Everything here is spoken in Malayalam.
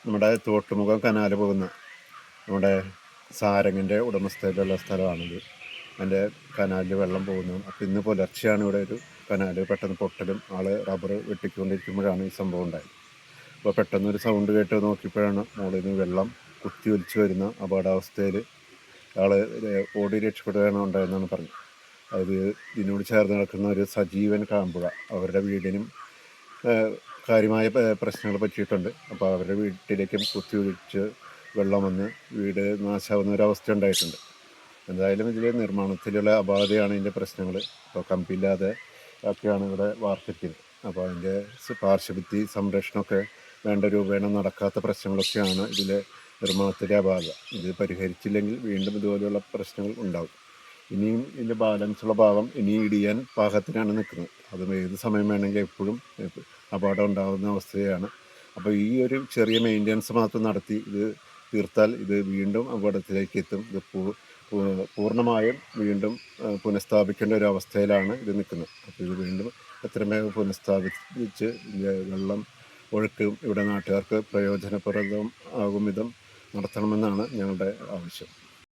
നമ്മുടെ തോട്ടുമുഖം കനാൽ പോകുന്ന നമ്മുടെ സാരംഗിൻ്റെ ഉടമസ്ഥതയിലുള്ള സ്ഥലമാണിത്. അതിൻ്റെ കനാലിൽ വെള്ളം പോകുന്നു. അപ്പോൾ ഇന്ന് പുലർച്ചെയാണ് ഇവിടെ ഒരു കനാൽ പെട്ടെന്ന് പൊട്ടലും റബ്ബർ വെട്ടിക്കൊണ്ടിരിക്കുമ്പോഴാണ് ഈ സംഭവം ഉണ്ടായത്. അപ്പോൾ പെട്ടെന്നൊരു സൗണ്ട് കേട്ട് നോക്കിയപ്പോഴാണ് മുകളിൽ നിന്ന് വെള്ളം കുത്തി ഒലിച്ച് വരുന്ന അപകടാവസ്ഥയിൽ ആൾ ഓടി രക്ഷപ്പെടുകയാണ് ഉണ്ടായതെന്നാണ് പറഞ്ഞത്. അത് ഇതിനോട് ചേർന്ന് കിടക്കുന്ന ഒരു സജീവൻ കാമ്പുഴ, അവരുടെ വീടിനും കാര്യമായ പ്രശ്നങ്ങൾ പറ്റിയിട്ടുണ്ട്. അപ്പോൾ അവരുടെ വീട്ടിലേക്കും കുത്തി ഒലിച്ച് വെള്ളം വന്ന് വീട് നാശമാവുന്ന ഒരവസ്ഥ ഉണ്ടായിട്ടുണ്ട്. എന്തായാലും ഇതിൽ നിർമ്മാണത്തിലുള്ള അപാകതയാണ് ഇതിൻ്റെ പ്രശ്നങ്ങൾ. ഇപ്പോൾ കമ്പില്ലാതെ ഒക്കെയാണ് ഇവിടെ വാർത്തിരിക്കുന്നത്. അപ്പോൾ അതിൻ്റെ പാർശ്വഭിത്തി സംരക്ഷണമൊക്കെ വേണ്ട രൂപേണ നടക്കാത്ത പ്രശ്നങ്ങളൊക്കെയാണ് ഇതിലെ നിർമ്മാണത്തിലെ അപാകത. ഇത് പരിഹരിച്ചില്ലെങ്കിൽ വീണ്ടും ഇതുപോലെയുള്ള പ്രശ്നങ്ങൾ ഉണ്ടാകും. ഇനിയും ഇതിൻ്റെ ബാലൻസുള്ള ഭാഗം ഇനി ഇടിയാൻ പാകത്തിനാണ് നിൽക്കുന്നത്. അതും ഏത് സമയം വേണമെങ്കിൽ എപ്പോഴും അപകടം ഉണ്ടാകുന്ന അവസ്ഥയാണ്. അപ്പോൾ ഈ ഒരു ചെറിയ മെയിൻ്റനൻസ് മാത്രം നടത്തി ഇത് തീർത്താൽ ഇത് വീണ്ടും അപകടത്തിലേക്ക് എത്തും. ഇത് പൂർണ്ണമായും വീണ്ടും പുനഃസ്ഥാപിക്കേണ്ട ഒരു അവസ്ഥയിലാണ് ഇത് നിൽക്കുന്നത്. അപ്പോൾ ഇത് വീണ്ടും എത്രയും വേഗം പുനഃസ്ഥാപിച്ച് വെള്ളം ഒഴുക്കും ഇവിടെ നാട്ടുകാർക്ക് പ്രയോജനപ്രദം ആകും വിധം നടത്തണമെന്നാണ് ഞങ്ങളുടെ ആവശ്യം.